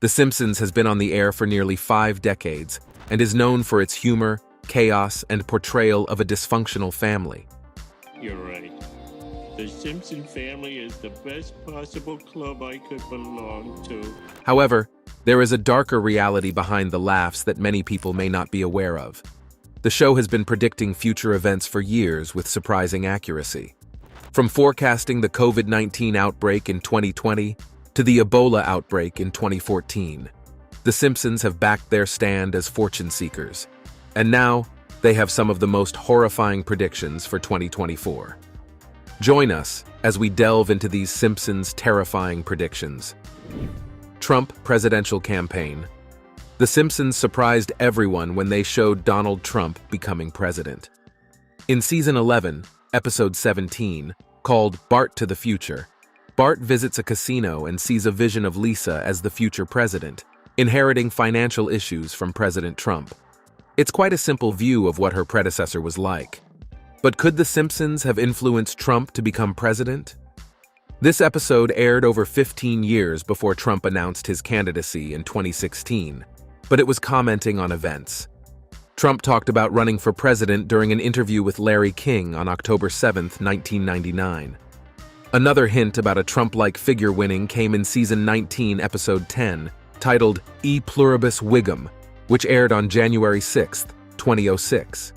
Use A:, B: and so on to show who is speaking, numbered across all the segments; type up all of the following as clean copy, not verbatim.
A: The Simpsons has been on the air for nearly 5 decades and is known for its humor, chaos, and portrayal of a dysfunctional family.
B: You're right. The Simpson family is the best possible club I could belong to.
A: However, there is a darker reality behind the laughs that many people may not be aware of. The show has been predicting future events for years with surprising accuracy. From forecasting the COVID-19 outbreak in 2020 to the Ebola outbreak in 2014, The Simpsons have backed their stand as fortune seekers. And now, they have some of the most horrifying predictions for 2024. Join us as we delve into these Simpsons' terrifying predictions. Trump presidential campaign. The Simpsons surprised everyone when they showed Donald Trump becoming president. In Season 11, Episode 17, called Bart to the Future, Bart visits a casino and sees a vision of Lisa as the future president, inheriting financial issues from President Trump. It's quite a simple view of what her predecessor was like. But could The Simpsons have influenced Trump to become president? This episode aired over 15 years before Trump announced his candidacy in 2016, but it was commenting on events. Trump talked about running for president during an interview with Larry King on October 7, 1999. Another hint about a Trump-like figure winning came in Season 19, Episode 10, titled E Pluribus Wigum, which aired on January 6, 2006.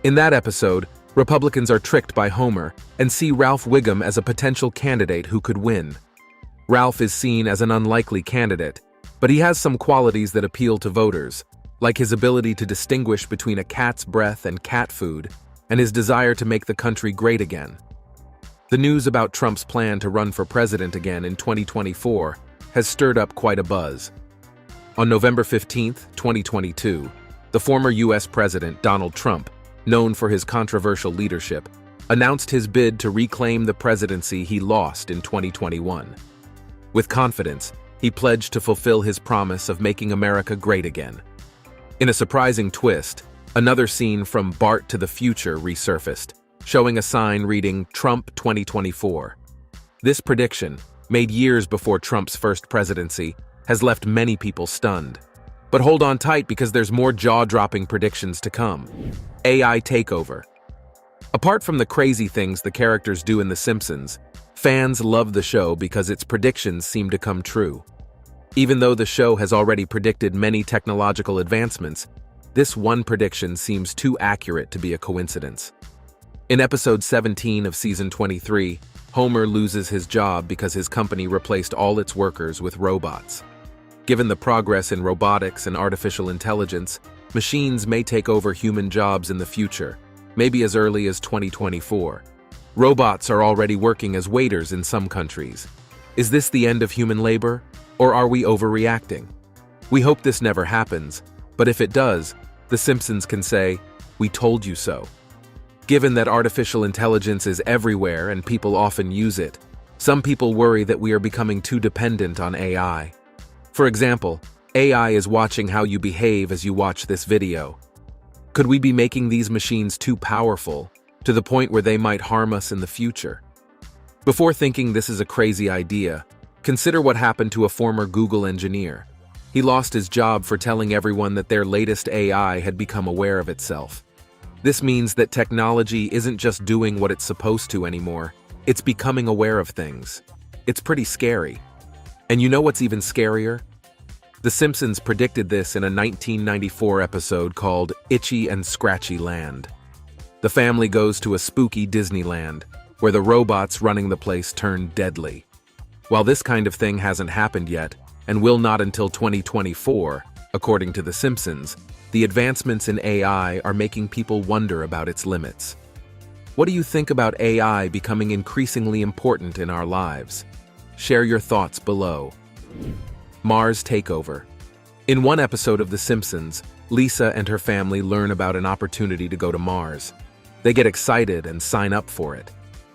A: In that episode, Republicans are tricked by Homer and see Ralph Wiggum as a potential candidate who could win. Ralph is seen as an unlikely candidate, but he has some qualities that appeal to voters, like his ability to distinguish between a cat's breath and cat food, and his desire to make the country great again. The news about Trump's plan to run for president again in 2024 has stirred up quite a buzz. On November 15, 2022, the former U.S. President Donald Trump, known for his controversial leadership, announced his bid to reclaim the presidency he lost in 2021. With confidence, he pledged to fulfill his promise of making America great again. In a surprising twist, another scene from Bart to the Future resurfaced, showing a sign reading Trump 2024. This prediction, made years before Trump's first presidency, has left many people stunned. But hold on tight because there's more jaw-dropping predictions to come. AI takeover. Apart from the crazy things the characters do in The Simpsons, fans love the show because its predictions seem to come true. Even though the show has already predicted many technological advancements, this one prediction seems too accurate to be a coincidence. In Episode 17 of Season 23, Homer loses his job because his company replaced all its workers with robots. Given the progress in robotics and artificial intelligence, machines may take over human jobs in the future, maybe as early as 2024. Robots are already working as waiters in some countries. Is this the end of human labor, or are we overreacting? We hope this never happens, but if it does, The Simpsons can say, "We told you so." Given that artificial intelligence is everywhere and people often use it, some people worry that we are becoming too dependent on AI. For example, AI is watching how you behave as you watch this video. Could we be making these machines too powerful, to the point where they might harm us in the future? Before thinking this is a crazy idea, consider what happened to a former Google engineer. He lost his job for telling everyone that their latest AI had become aware of itself. This means that technology isn't just doing what it's supposed to anymore, it's becoming aware of things. It's pretty scary. And you know what's even scarier? The Simpsons predicted this in a 1994 episode called Itchy and Scratchy Land. The family goes to a spooky Disneyland, where the robots running the place turn deadly. While this kind of thing hasn't happened yet, and will not until 2024, according to The Simpsons, the advancements in AI are making people wonder about its limits. What do you think about AI becoming increasingly important in our lives? Share your thoughts below. Mars takeover. In one episode of The Simpsons, Lisa and her family learn about an opportunity to go to Mars. They get excited and sign up for it.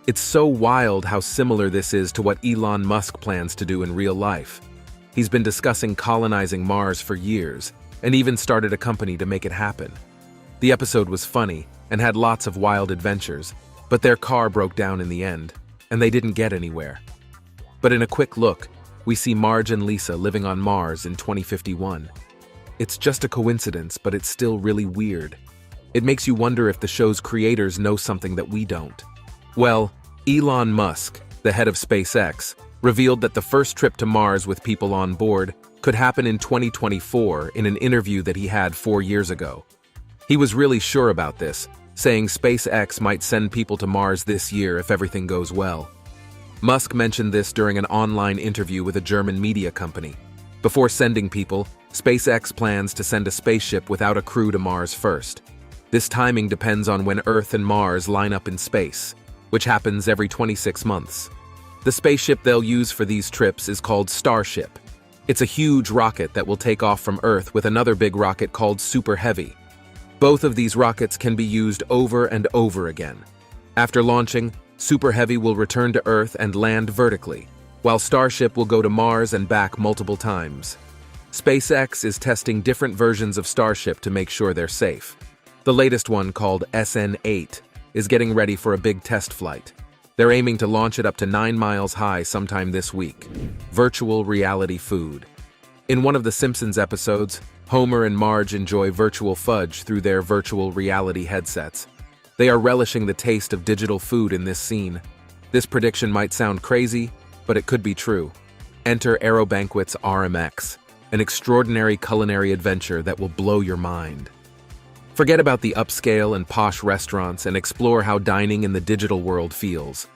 A: It's so wild how similar this is to what Elon Musk plans to do in real life. He's been discussing colonizing Mars for years, and even started a company to make it happen. The episode was funny and had lots of wild adventures, but their car broke down in the end, and they didn't get anywhere. But in a quick look, we see Marge and Lisa living on Mars in 2051. It's just a coincidence, but it's still really weird. It makes you wonder if the show's creators know something that we don't. Well, Elon Musk, the head of SpaceX, revealed that the first trip to Mars with people on board could happen in 2024 in an interview that he had 4 years ago. He was really sure about this, saying SpaceX might send people to Mars this year if everything goes well. Musk mentioned this during an online interview with a German media company. Before sending people, SpaceX plans to send a spaceship without a crew to Mars first. This timing depends on when Earth and Mars line up in space, which happens every 26 months. The spaceship they'll use for these trips is called Starship. It's a huge rocket that will take off from Earth with another big rocket called Super Heavy. Both of these rockets can be used over and over again. After launching, Super Heavy will return to Earth and land vertically, while Starship will go to Mars and back multiple times. SpaceX is testing different versions of Starship to make sure they're safe. The latest one, called SN8, is getting ready for a big test flight. They're aiming to launch it up to 9 miles high sometime this week. Virtual reality food. In one of the Simpsons episodes, Homer and Marge enjoy virtual fudge through their virtual reality headsets. They are relishing the taste of digital food in this scene. This prediction might sound crazy, but it could be true. Enter Aerobanquet's RMX, an extraordinary culinary adventure that will blow your mind. Forget about the upscale and posh restaurants and explore how dining in the digital world feels.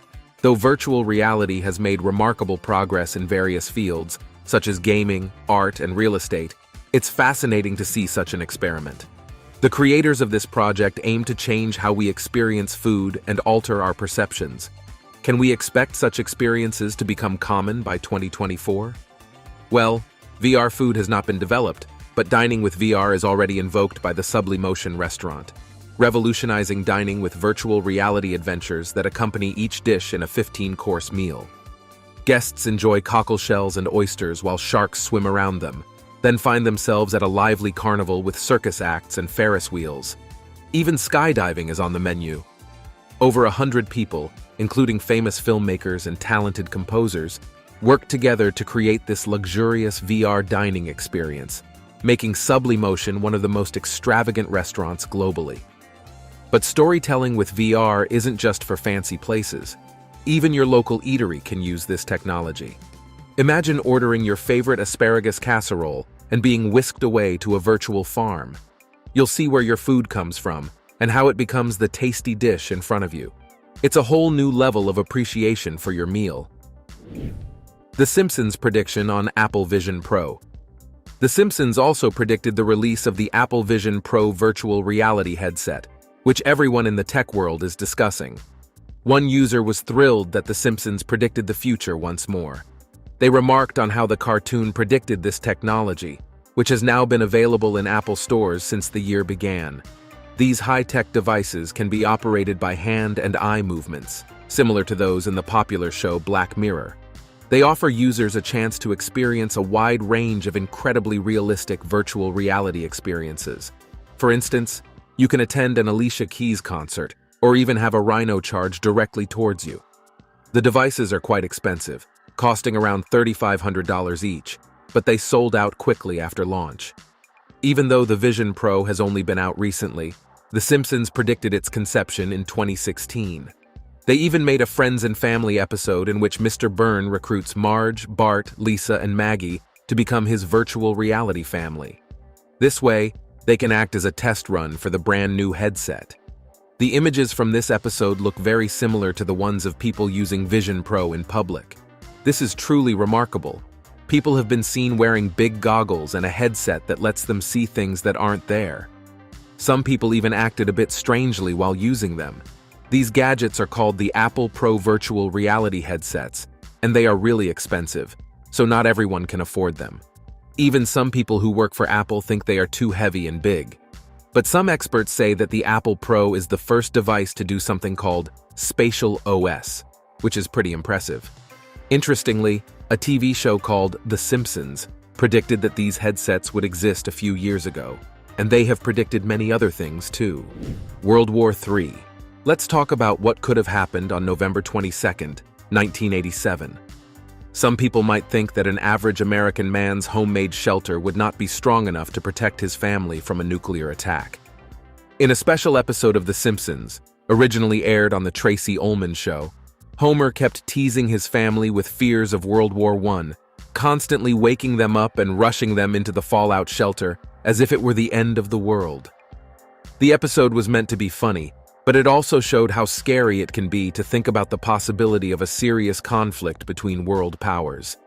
A: Though virtual reality has made remarkable progress in various fields, such as gaming, art, and real estate, it's fascinating to see such an experiment. The creators of this project aim to change how we experience food and alter our perceptions. Can we expect such experiences to become common by 2024? Well, VR food has not been developed, but dining with VR is already invoked by the Sublimotion restaurant, revolutionizing dining with virtual reality adventures that accompany each dish in a 15-course meal. Guests enjoy cockle shells and oysters while sharks swim around them, then find themselves at a lively carnival with circus acts and Ferris wheels. Even skydiving is on the menu. Over 100 people, including famous filmmakers and talented composers, worked together to create this luxurious VR dining experience, making Sublimotion one of the most extravagant restaurants globally. But storytelling with VR isn't just for fancy places. Even your local eatery can use this technology. Imagine ordering your favorite asparagus casserole and being whisked away to a virtual farm. You'll see where your food comes from and how it becomes the tasty dish in front of you. It's a whole new level of appreciation for your meal. The Simpsons prediction on Apple Vision Pro. The Simpsons also predicted the release of the Apple Vision Pro virtual reality headset, which everyone in the tech world is discussing. One user was thrilled that The Simpsons predicted the future once more. They remarked on how the cartoon predicted this technology, which has now been available in Apple stores since the year began. These high-tech devices can be operated by hand and eye movements, similar to those in the popular show Black Mirror. They offer users a chance to experience a wide range of incredibly realistic virtual reality experiences. For instance, you can attend an Alicia Keys concert, or even have a rhino charge directly towards you. The devices are quite expensive, costing around $3,500 each, but they sold out quickly after launch. Even though the Vision Pro has only been out recently, The Simpsons predicted its conception in 2016. They even made a Friends and Family episode in which Mr. Byrne recruits Marge, Bart, Lisa, and Maggie to become his virtual reality family. This way, they can act as a test run for the brand new headset. The images from this episode look very similar to the ones of people using Vision Pro in public. This is truly remarkable. People have been seen wearing big goggles and a headset that lets them see things that aren't there. Some people even acted a bit strangely while using them. These gadgets are called the Apple Pro Virtual Reality headsets, and they are really expensive, so not everyone can afford them. Even some people who work for Apple think they are too heavy and big. But some experts say that the Apple Pro is the first device to do something called Spatial OS, which is pretty impressive. Interestingly, a TV show called The Simpsons predicted that these headsets would exist a few years ago, and they have predicted many other things too. World War III. Let's talk about what could have happened on November 22, 1987. Some people might think that an average American man's homemade shelter would not be strong enough to protect his family from a nuclear attack. In a special episode of The Simpsons, originally aired on the Tracy Ullman Show, Homer kept teasing his family with fears of World War I, constantly waking them up and rushing them into the fallout shelter as if it were the end of the world. The episode was meant to be funny, but it also showed how scary it can be to think about the possibility of a serious conflict between world powers.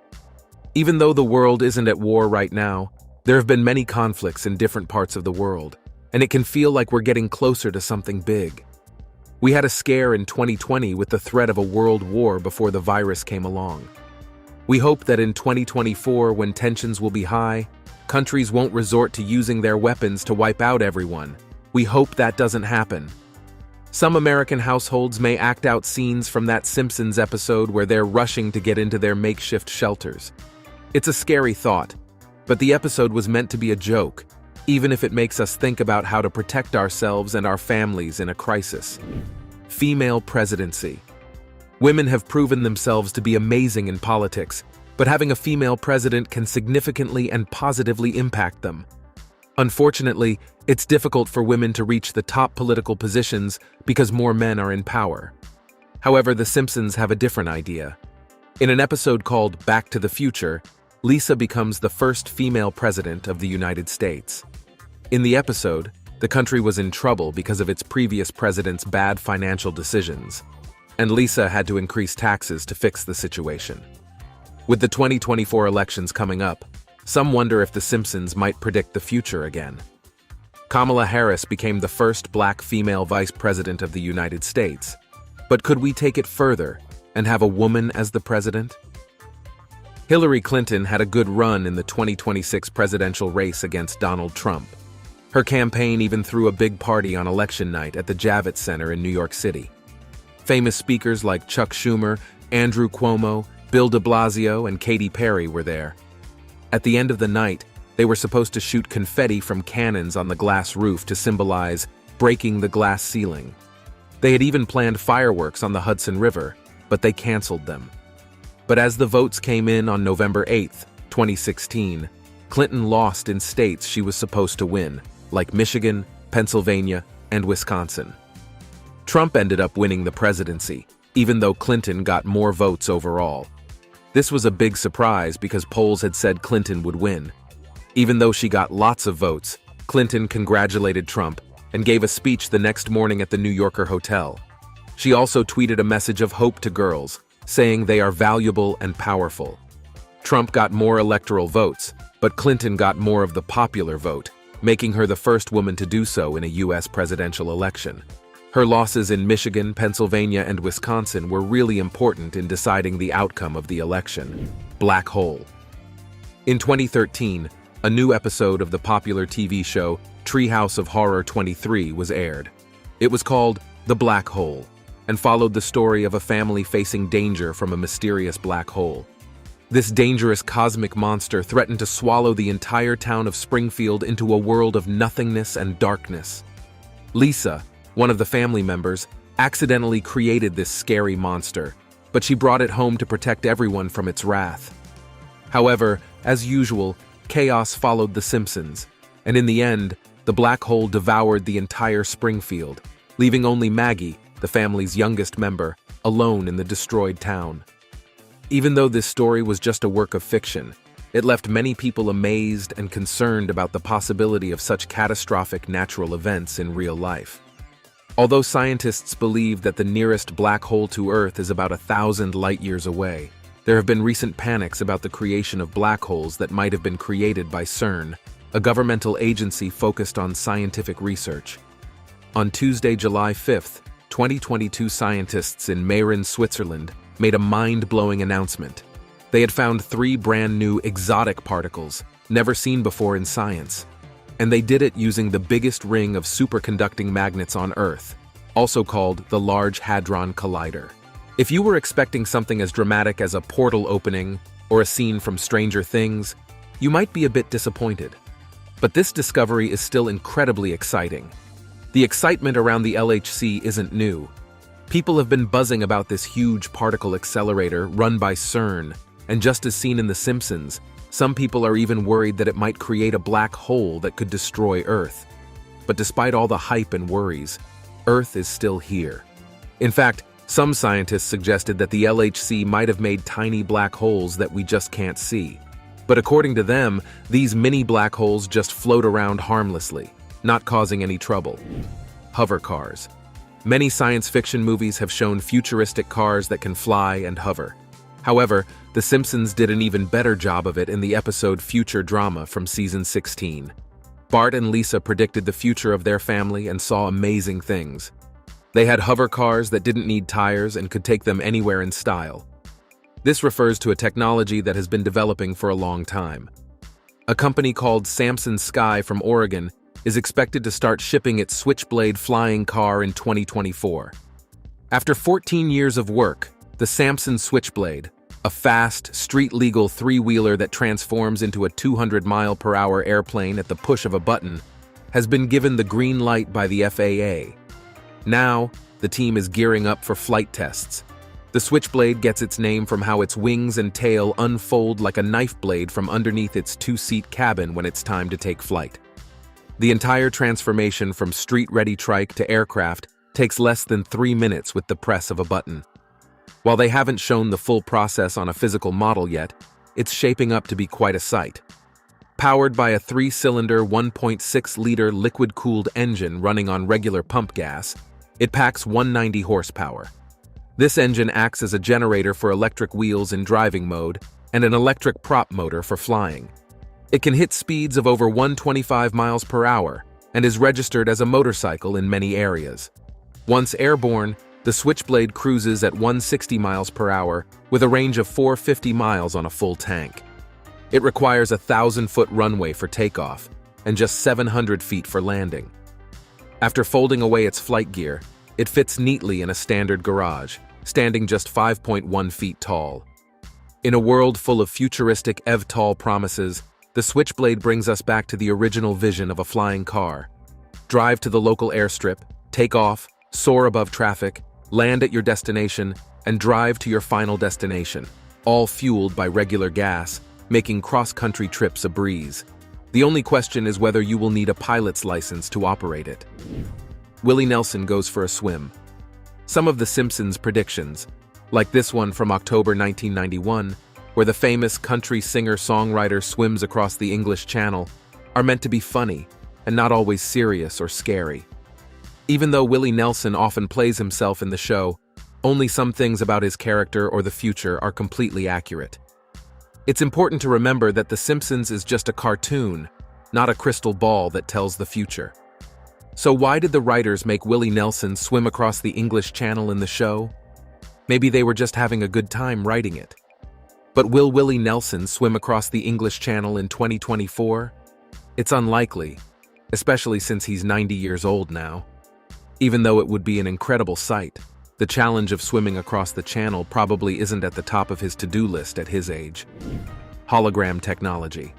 A: Even though the world isn't at war right now, there have been many conflicts in different parts of the world, and it can feel like we're getting closer to something big. We had a scare in 2020 with the threat of a world war before the virus came along. We hope that in 2024, when tensions will be high, countries won't resort to using their weapons to wipe out everyone. We hope that doesn't happen. Some American households may act out scenes from that Simpsons episode where they're rushing to get into their makeshift shelters. It's a scary thought, but the episode was meant to be a joke, even if it makes us think about how to protect ourselves and our families in a crisis. Female presidency. Women have proven themselves to be amazing in politics, but having a female president can significantly and positively impact them. Unfortunately, it's difficult for women to reach the top political positions because more men are in power. However, The Simpsons have a different idea. In an episode called Back to the Future, Lisa becomes the first female president of the United States. In the episode, the country was in trouble because of its previous president's bad financial decisions, and Lisa had to increase taxes to fix the situation. With the 2024 elections coming up, some wonder if The Simpsons might predict the future again. Kamala Harris became the first black female vice president of the United States. But could we take it further and have a woman as the president? Hillary Clinton had a good run in the 2026 presidential race against Donald Trump. Her campaign even threw a big party on election night at the Javits Center in New York City. Famous speakers like Chuck Schumer, Andrew Cuomo, Bill de Blasio, and Katy Perry were there. At the end of the night, they were supposed to shoot confetti from cannons on the glass roof to symbolize breaking the glass ceiling. They had even planned fireworks on the Hudson River, but they canceled them. But as the votes came in on November 8, 2016, Clinton lost in states she was supposed to win, like Michigan, Pennsylvania, and Wisconsin. Trump ended up winning the presidency, even though Clinton got more votes overall. This was a big surprise because polls had said Clinton would win. Even though she got lots of votes, Clinton congratulated Trump and gave a speech the next morning at the New Yorker hotel. She also tweeted a message of hope to girls, saying they are valuable and powerful. Trump got more electoral votes, but Clinton got more of the popular vote, making her the first woman to do so in a U.S. presidential election. Her losses in Michigan, Pennsylvania, and Wisconsin were really important in deciding the outcome of the election. Black hole. In 2013, a new episode of the popular TV show Treehouse of Horror 23 was aired. It was called The Black Hole, and followed the story of a family facing danger from a mysterious black hole. This dangerous cosmic monster threatened to swallow the entire town of Springfield into a world of nothingness and darkness. Lisa, one of the family members, accidentally created this scary monster, but she brought it home to protect everyone from its wrath. However, as usual, chaos followed The Simpsons, and in the end, the black hole devoured the entire Springfield, leaving only Maggie, the family's youngest member, alone in the destroyed town. Even though this story was just a work of fiction, it left many people amazed and concerned about the possibility of such catastrophic natural events in real life. Although scientists believe that the nearest black hole to Earth is about 1,000 light-years away, there have been recent panics about the creation of black holes that might have been created by CERN, a governmental agency focused on scientific research. On Tuesday, July 5th, 2022 scientists in Meyrin, Switzerland, made a mind-blowing announcement. They had found 3 brand-new exotic particles, never seen before in science. And they did it using the biggest ring of superconducting magnets on Earth, also called the Large Hadron Collider. If you were expecting something as dramatic as a portal opening or a scene from Stranger Things, you might be a bit disappointed. But this discovery is still incredibly exciting. The excitement around the LHC isn't new. People have been buzzing about this huge particle accelerator run by CERN, And just as seen in The Simpsons, some people are even worried that it might create a black hole that could destroy Earth. But despite all the hype and worries, Earth is still here. In fact, some scientists suggested that the LHC might have made tiny black holes that we just can't see. But according to them, these mini black holes just float around harmlessly, not causing any trouble. Hover cars. Many science fiction movies have shown futuristic cars that can fly and hover. However, The Simpsons did an even better job of it in the episode Future Drama from season 16. Bart and Lisa predicted the future of their family and saw amazing things. They had hover cars that didn't need tires and could take them anywhere in style. This refers to a technology that has been developing for a long time. A company called Samson Sky from Oregon is expected to start shipping its Switchblade flying car in 2024. After 14 years of work, the Samson Switchblade, a fast, street-legal three-wheeler that transforms into a 200-mile-per-hour airplane at the push of a button, has been given the green light by the FAA. Now, the team is gearing up for flight tests. The Switchblade gets its name from how its wings and tail unfold like a knife blade from underneath its two-seat cabin when it's time to take flight. The entire transformation from street-ready trike to aircraft takes less than 3 minutes with the press of a button. While they haven't shown the full process on a physical model yet, it's shaping up to be quite a sight. Powered by a 3-cylinder, 1.6-liter liquid-cooled engine running on regular pump gas, it packs 190 horsepower. This engine acts as a generator for electric wheels in driving mode and an electric prop motor for flying. It can hit speeds of over 125 miles per hour and is registered as a motorcycle in many areas. Once airborne, the Switchblade cruises at 160 miles per hour with a range of 450 miles on a full tank. It requires a 1,000-foot runway for takeoff and just 700 feet for landing. After folding away its flight gear, it fits neatly in a standard garage, standing just 5.1 feet tall. In a world full of futuristic eVTOL promises, the Switchblade brings us back to the original vision of a flying car. Drive to the local airstrip, take off, soar above traffic, land at your destination, and drive to your final destination, all fueled by regular gas, making cross-country trips a breeze. The only question is whether you will need a pilot's license to operate it. Willie Nelson goes for a swim. Some of The Simpsons predictions, like this one from October 1991, where the famous country singer-songwriter swims across the English Channel, are meant to be funny and not always serious or scary. Even though Willie Nelson often plays himself in the show, only some things about his character or the future are completely accurate. It's important to remember that The Simpsons is just a cartoon, not a crystal ball that tells the future. So why did the writers make Willie Nelson swim across the English Channel in the show? Maybe they were just having a good time writing it. But will Willie Nelson swim across the English Channel in 2024? It's unlikely, especially since he's 90 years old now. Even though it would be an incredible sight, the challenge of swimming across the channel probably isn't at the top of his to-do list at his age. Hologram technology.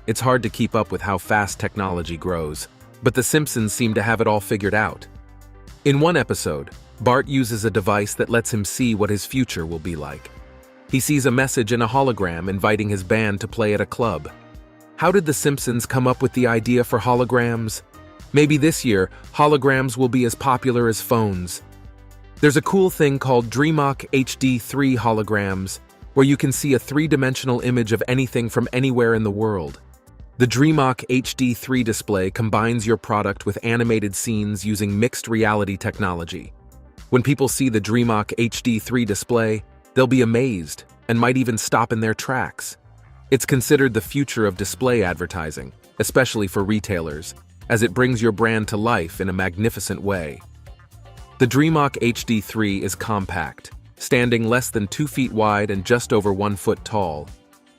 A: It's hard to keep up with how fast technology grows, but The Simpsons seem to have it all figured out. In one episode, Bart uses a device that lets him see what his future will be like. He sees a message in a hologram inviting his band to play at a club. How did The Simpsons come up with the idea for holograms? Maybe this year, holograms will be as popular as phones. There's a cool thing called DreamHawk HD3 holograms, where you can see a three-dimensional image of anything from anywhere in the world. The DreamHawk HD3 display combines your product with animated scenes using mixed reality technology. When people see the DreamHawk HD3 display, they'll be amazed and might even stop in their tracks. It's considered the future of display advertising, especially for retailers, as it brings your brand to life in a magnificent way. The DreamHawk HD3 is compact, standing less than 2 feet wide and just over 1 foot tall.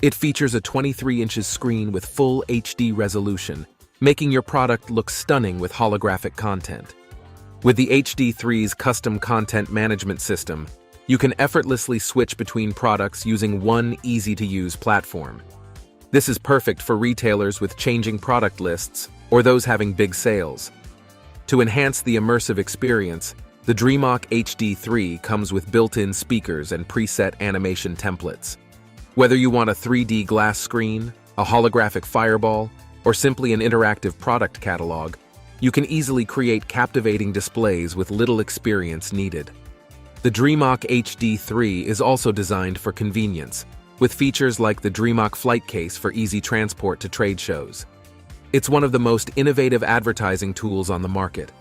A: It features a 23-inch screen with full HD resolution, making your product look stunning with holographic content. With the HD3's custom content management system, you can effortlessly switch between products using one easy-to-use platform. This is perfect for retailers with changing product lists or those having big sales. To enhance the immersive experience, the DreamHawk HD3 comes with built-in speakers and preset animation templates. Whether you want a 3D glass screen, a holographic fireball, or simply an interactive product catalog, you can easily create captivating displays with little experience needed. The DreamOck HD3 is also designed for convenience, with features like the DreamOck Flight Case for easy transport to trade shows. It's one of the most innovative advertising tools on the market.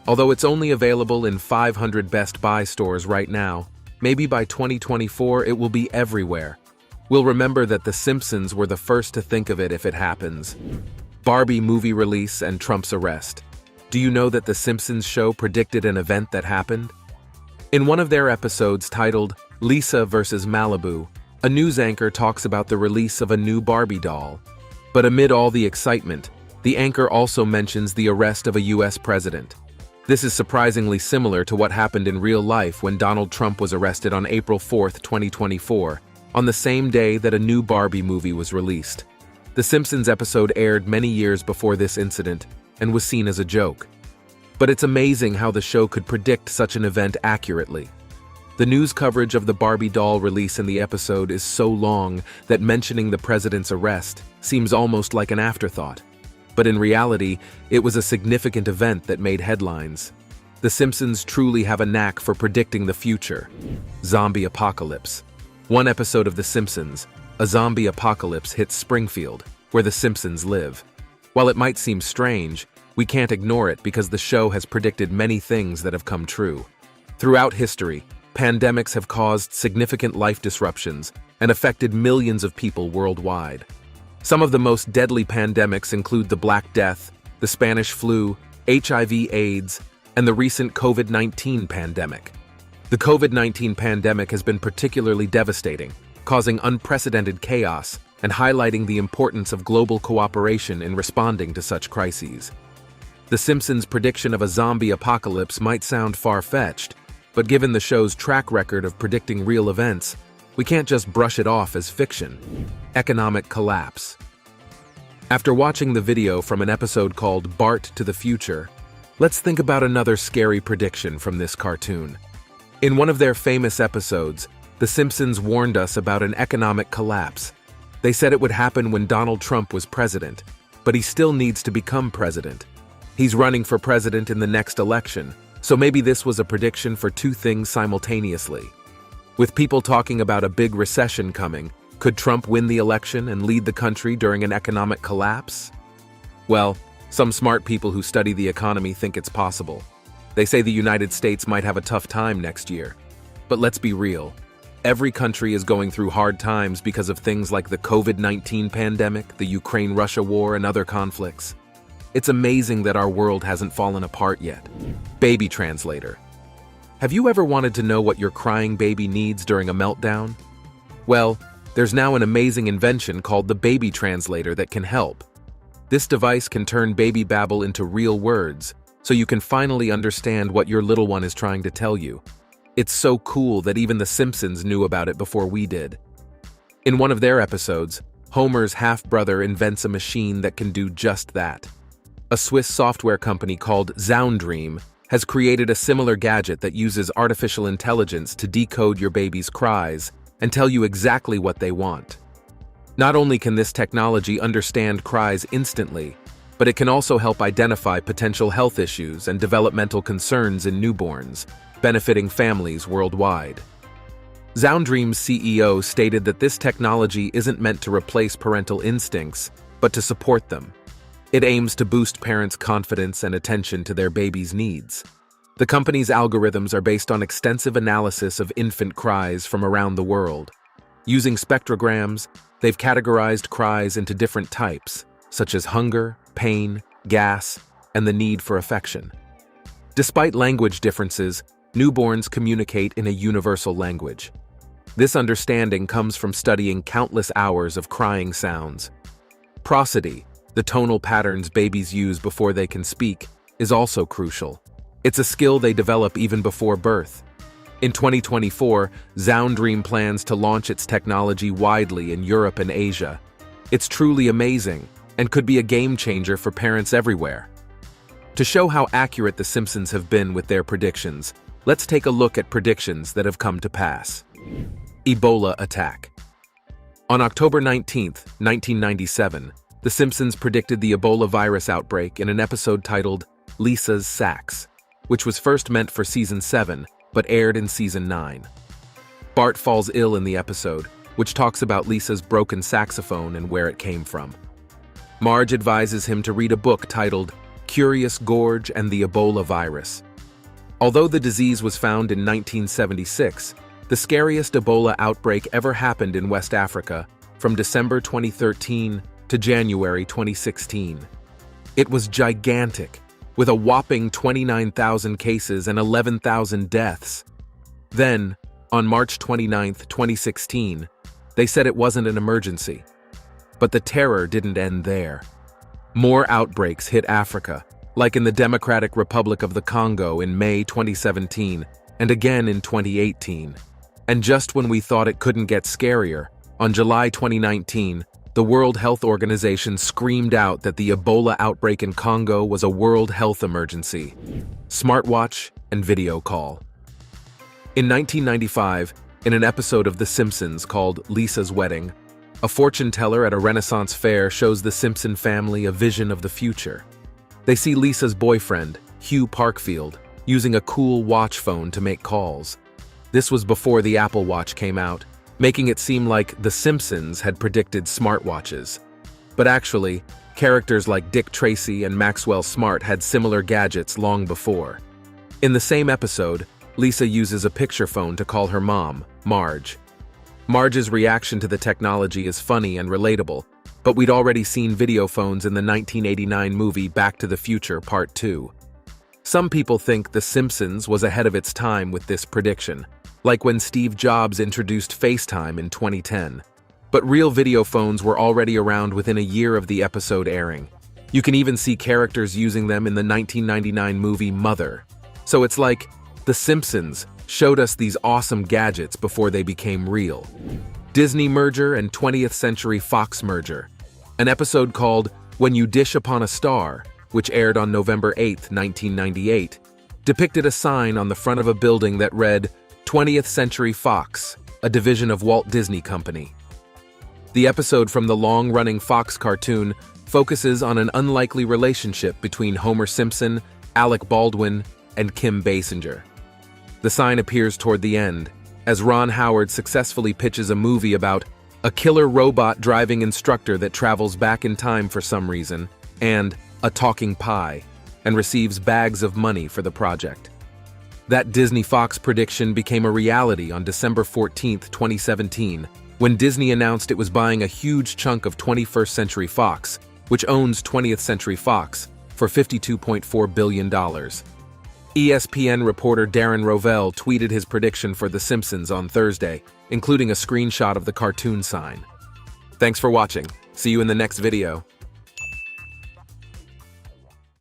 A: Although it's only available in 500 Best Buy stores right now, maybe by 2024 it will be everywhere. We'll remember that The Simpsons were the first to think of it if it happens. Barbie movie release and Trump's arrest. Do you know that The Simpsons show predicted an event that happened? In one of their episodes titled Lisa vs. Malibu, a news anchor talks about the release of a new Barbie doll. But amid all the excitement, the anchor also mentions the arrest of a US president. This is surprisingly similar to what happened in real life when Donald Trump was arrested on April 4, 2024, on the same day that a new Barbie movie was released. The Simpsons episode aired many years before this incident and was seen as a joke. But it's amazing how the show could predict such an event accurately. The news coverage of the Barbie doll release in the episode is so long that mentioning the president's arrest seems almost like an afterthought. But in reality, it was a significant event that made headlines. The Simpsons truly have a knack for predicting the future. Zombie apocalypse. One episode of The Simpsons, a zombie apocalypse hits Springfield, where the Simpsons live. While it might seem strange, we can't ignore it because the show has predicted many things that have come true. Throughout history, pandemics have caused significant life disruptions and affected millions of people worldwide. Some of the most deadly pandemics include the Black Death, the Spanish flu, HIV/AIDS, and the recent COVID-19 pandemic. The COVID-19 pandemic has been particularly devastating, causing unprecedented chaos and highlighting the importance of global cooperation in responding to such crises. The Simpsons' prediction of a zombie apocalypse might sound far-fetched, but given the show's track record of predicting real events, we can't just brush it off as fiction. Economic collapse. After watching the video from an episode called Bart to the Future, let's think about another scary prediction from this cartoon. In one of their famous episodes, The Simpsons warned us about an economic collapse. They said it would happen when Donald Trump was president, but he still needs to become president. He's running for president in the next election, so maybe this was a prediction for two things simultaneously. With people talking about a big recession coming, could Trump win the election and lead the country during an economic collapse? Well, some smart people who study the economy think it's possible. They say the United States might have a tough time next year. But let's be real. Every country is going through hard times because of things like the COVID-19 pandemic, the Ukraine-Russia war, and other conflicts. It's amazing that our world hasn't fallen apart yet. Baby translator. Have you ever wanted to know what your crying baby needs during a meltdown? Well, there's now an amazing invention called the baby translator that can help. This device can turn baby babble into real words, so you can finally understand what your little one is trying to tell you. It's so cool that even The Simpsons knew about it before we did. In one of their episodes, Homer's half-brother invents a machine that can do just that. A Swiss software company called Zoundream has created a similar gadget that uses artificial intelligence to decode your baby's cries and tell you exactly what they want. Not only can this technology understand cries instantly, but it can also help identify potential health issues and developmental concerns in newborns, benefiting families worldwide. Zoundream's CEO stated that this technology isn't meant to replace parental instincts, but to support them. It aims to boost parents' confidence and attention to their baby's needs. The company's algorithms are based on extensive analysis of infant cries from around the world. Using spectrograms, they've categorized cries into different types, such as hunger, pain, gas, and the need for affection. Despite language differences, newborns communicate in a universal language. This understanding comes from studying countless hours of crying sounds. Prosody, the tonal patterns babies use before they can speak, is also crucial. It's a skill they develop even before birth. In 2024, Zoundream plans to launch its technology widely in Europe and Asia. It's truly amazing and could be a game changer for parents everywhere. To show how accurate The Simpsons have been with their predictions, let's take a look at predictions that have come to pass. Ebola attack. On October 19, 1997, The Simpsons predicted the Ebola virus outbreak in an episode titled Lisa's Sax, which was first meant for Season 7, but aired in Season 9. Bart falls ill in the episode, which talks about Lisa's broken saxophone and where it came from. Marge advises him to read a book titled Curious Gorge and the Ebola Virus. Although the disease was found in 1976, the scariest Ebola outbreak ever happened in West Africa from December 2013 to January 2016. It was gigantic, with a whopping 29,000 cases and 11,000 deaths. Then, on March 29, 2016, they said it wasn't an emergency. But the terror didn't end there. More outbreaks hit Africa, like in the Democratic Republic of the Congo in May 2017 and again in 2018. And just when we thought it couldn't get scarier, on July 2019, the World Health Organization screamed out that the Ebola outbreak in Congo was a world health emergency. Smartwatch and video call. In 1995, in an episode of The Simpsons called Lisa's Wedding, a fortune teller at a Renaissance fair shows the Simpson family a vision of the future. They see Lisa's boyfriend, Hugh Parkfield, using a cool watch phone to make calls. This was before the Apple Watch came out, making it seem like The Simpsons had predicted smartwatches. But actually, characters like Dick Tracy and Maxwell Smart had similar gadgets long before. In the same episode, Lisa uses a picture phone to call her mom, Marge. Marge's reaction to the technology is funny and relatable, but we'd already seen video phones in the 1989 movie Back to the Future Part 2. Some people think The Simpsons was ahead of its time with this prediction, like when Steve Jobs introduced FaceTime in 2010. But real video phones were already around within a year of the episode airing. You can even see characters using them in the 1999 movie Mother. So it's like The Simpsons showed us these awesome gadgets before they became real. Disney merger and 20th Century Fox merger. An episode called When You Dish Upon a Star, which aired on November 8, 1998, depicted a sign on the front of a building that read 20th Century Fox, a division of Walt Disney Company. The episode from the long-running Fox cartoon focuses on an unlikely relationship between Homer Simpson, Alec Baldwin, and Kim Basinger. The sign appears toward the end, as Ron Howard successfully pitches a movie about a killer robot driving instructor that travels back in time for some reason, and a talking pie, and receives bags of money for the project. That Disney Fox prediction became a reality on December 14, 2017, when Disney announced it was buying a huge chunk of 21st Century Fox, which owns 20th Century Fox, for $52.4 billion. ESPN reporter Darren Rovell tweeted his prediction for The Simpsons on Thursday, including a screenshot of the cartoon sign. Thanks for watching. See you in the next video.